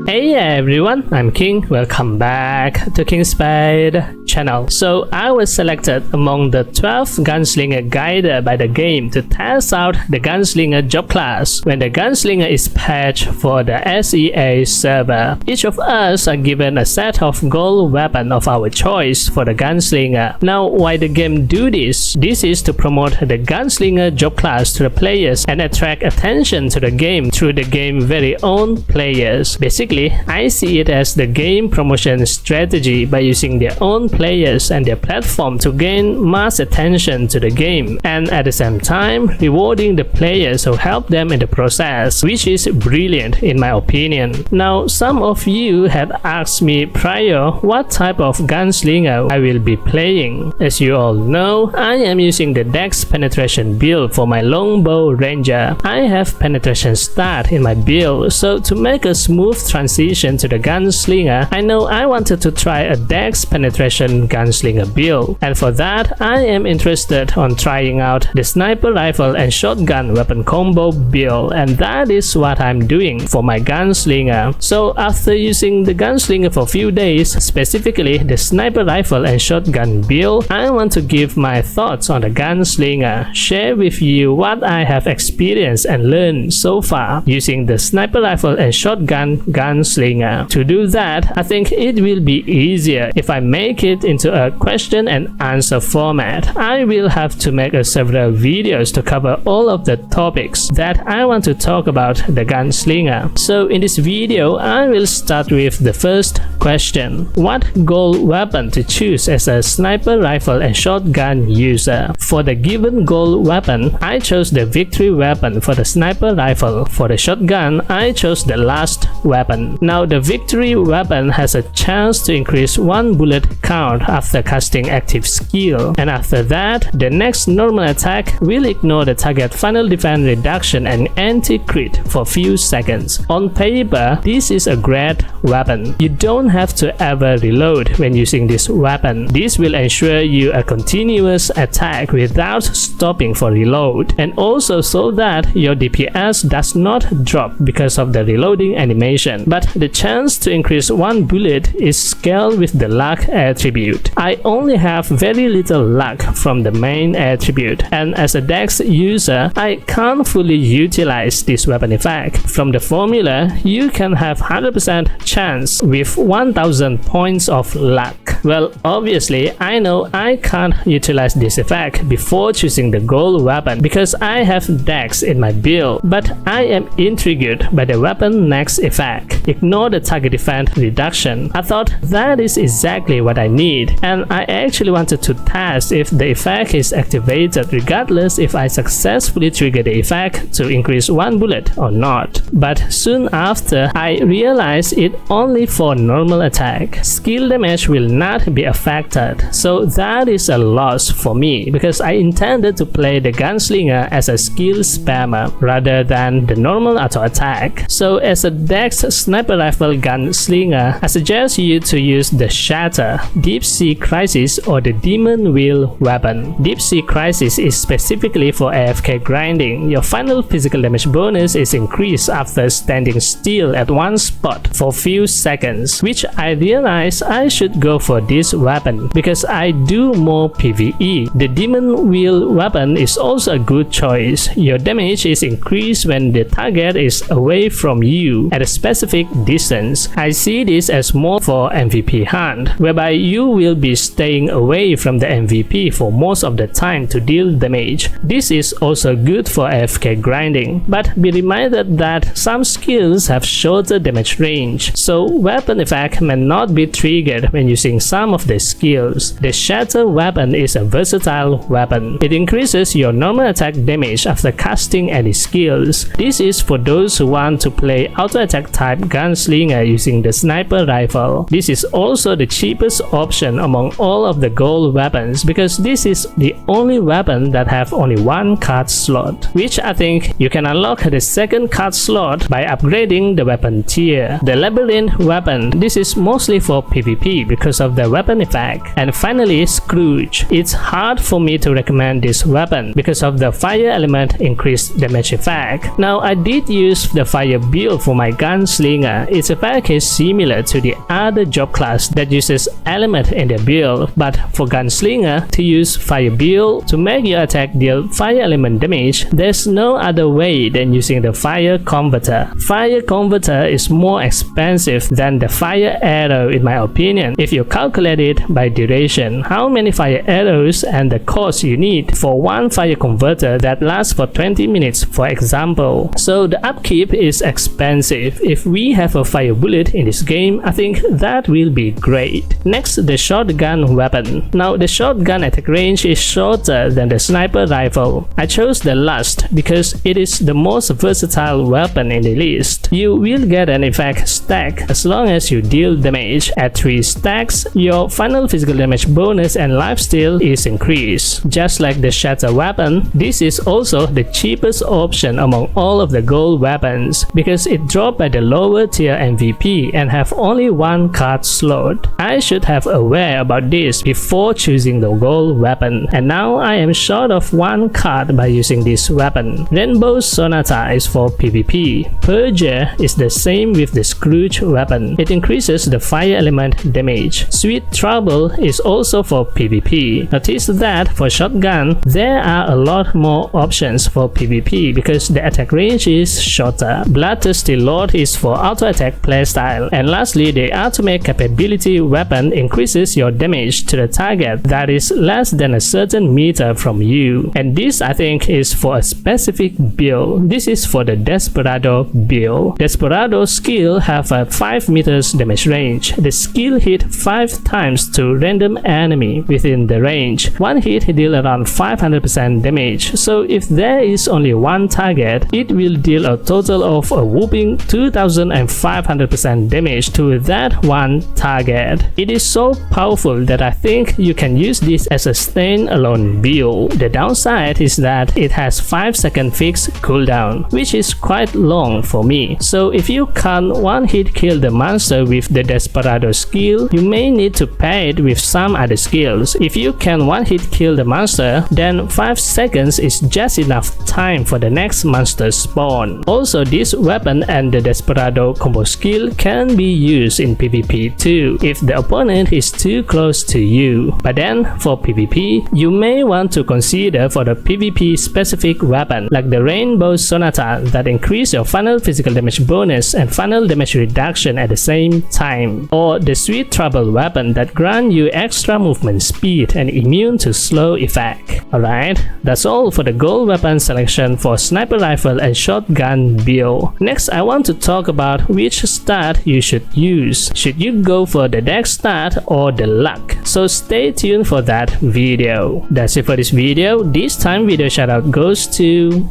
Hey everyone, I'm King. Welcome back to KingSpade channel. So I was selected among the 12 Gunslinger guided by the game to test out the Gunslinger job class when the Gunslinger is patched for the SEA server. Each of us are given a set of gold weapon of our choice for the Gunslinger. Now why the game do this? This is to promote the Gunslinger job class to the players and attract attention to the game through the game very own players. Basically, I see it as the game promotion strategy by using their own players and their platform to gain mass attention to the game, and at the same time rewarding the players who help them in the process, which is brilliant in my opinion. Now some of you had asked me prior what type of Gunslinger I will be playing. As you all know, I am using the Dex penetration build for my longbow ranger. I have penetration stat in my build, so to make a smooth transition to the Gunslinger, I know I wanted to try a Dex penetration Gunslinger build, and for that I am interested on trying out the sniper rifle and shotgun weapon combo build, and that is what I'm doing for my Gunslinger. So after using the Gunslinger for a few days, specifically the sniper rifle and shotgun build, I want to give my thoughts on the Gunslinger, share with you what I have experienced and learned so far using the sniper rifle and shotgun Gunslinger. To do that, I think it will be easier if I make it into a question and answer format. I will have to make several videos to cover all of the topics that I want to talk about the Gunslinger. So in this video, I will start with the first question. What gold weapon to choose as a sniper rifle and shotgun user? For the given gold weapon, I chose the victory weapon for the sniper rifle. For the shotgun, I chose the last weapon. Now the victory weapon has a chance to increase 1 bullet count after casting active skill, and after that the next normal attack will ignore the target final defense reduction and anti-crit for few seconds. On paper, this is a great weapon. You don't have to ever reload when using this weapon. This will ensure you a continuous attack without stopping for reload, and also so that your DPS does not drop because of the reloading animation, but the chance to increase 1 bullet is scaled with the luck attribute. I only have very little luck from the main attribute, and as a Dex user, I can't fully utilize this weapon effect. From the formula, you can have 100% chance with 1000 points of luck. Well, obviously, I know I can't utilize this effect before choosing the gold weapon because I have Dex in my build, but I am intrigued by the weapon next effect. Ignore the target defense reduction. I thought that is exactly what I need, and I actually wanted to test if the effect is activated regardless if I successfully trigger the effect to increase 1 bullet or not. But soon after, I realized it only for normal attack. Skill damage will not be affected, so that is a loss for me because I intended to play the Gunslinger as a skill spammer rather than the normal auto attack. So as a Dex sniper rifle Gunslinger, I suggest you to use the Shatter, Deep Sea Crisis, or the Demon Wheel weapon. Deep Sea Crisis is specifically for AFK grinding. Your final physical damage bonus is increased after standing still at one spot for few seconds, which I realized I should go for this weapon because I do more PvE. The Demon Wheel weapon is also a good choice. Your damage is increased when the target is away from you at a specific distance. I see this as more for MVP hunt, whereby you will be staying away from the MVP for most of the time to deal damage. This is also good for AFK grinding, but be reminded that some skills have shorter damage range, so weapon effect may not be triggered when using some of the skills. The Shatter weapon is a versatile weapon. It increases your normal attack damage after casting any skills. This is for those who want to play auto attack type Gunslinger using the sniper rifle. This is also the cheapest option option among all of the gold weapons because this is the only weapon that have only one card slot, which I think you can unlock the second card slot by upgrading the weapon tier. The labyrinth weapon, this is mostly for PvP because of the weapon effect. And finally, Scrooge. It's hard for me to recommend this weapon because of the fire element increased damage effect. Now I did use the fire build for my Gunslinger. Its effect is similar to the other job class that uses element in their build, but for Gunslinger to use fire build to make your attack deal fire element damage, there's no other way than using the fire converter. Fire converter is more expensive than the fire arrow in my opinion if you calculate it by duration, how many fire arrows and the cost you need for one fire converter that lasts for 20 minutes for example. So the upkeep is expensive. If we have a fire bullet in this game, I think that will be great. Next, the shotgun weapon. Now the shotgun attack range is shorter than the sniper rifle. I chose the last because it is the most versatile weapon in the list. You will get an effect stack as long as you deal damage. At 3 stacks, your final physical damage bonus and lifesteal is increased. Just like the shatter weapon, this is also the cheapest option among all of the gold weapons because it dropped by the lower tier MVP and have only one card slot. I should have aware about this before choosing the gold weapon, and now I am short of one card by using this weapon. Rainbow Sonata is for PvP. Purger is the same with the Scrooge weapon. It increases the fire element damage. Sweet Trouble is also for PvP. Notice that for shotgun, there are a lot more options for PvP because the attack range is shorter. Bloodthirsty Lord is for auto attack playstyle. And lastly, the ultimate capability weapon increases your damage to the target that is less than a certain meter from you. And this I think is for a specific build. This is for the Desperado build. Desperado skill have a 5 meters damage range. The skill hit 5 times to random enemy within the range. One hit deal around 500% damage. So if there is only one target, it will deal a total of a whooping 2500% damage to that one target. It is so powerful that I think you can use this as a standalone build. The downside is that it has 5-second fixed cooldown, which is quite long for me. So if you can't one-hit kill the monster with the Desperado skill, you may need to pair it with some other skills. If you can one-hit kill the monster, then 5 seconds is just enough time for the next monster spawn. Also, this weapon and the Desperado combo skill can be used in PvP too if the opponent is too close to you. But then for PvP, you may want to consider for the PvP specific weapon like the Rainbow Sonata that increase your final physical damage bonus and final damage reduction at the same time, or the Sweet Trouble weapon that grant you extra movement speed and immune to slow effect. Alright, that's all for the gold weapon selection for sniper rifle and shotgun build. Next, I want to talk about which stat you should use. Should you go for the dex stat or the luck? So stay tuned for that video. That's it for this video. This time video shoutout goes to...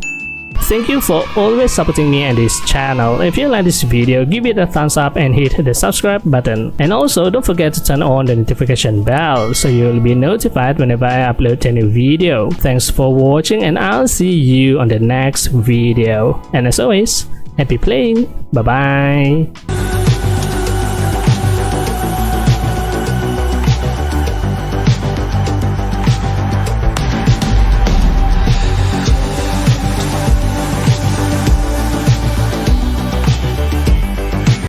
Thank you for always supporting me and this channel. If you like this video, give it a thumbs up and hit the subscribe button. And also don't forget to turn on the notification bell so you'll be notified whenever I upload a new video. Thanks for watching and I'll see you on the next video. And as always, happy playing. Bye bye.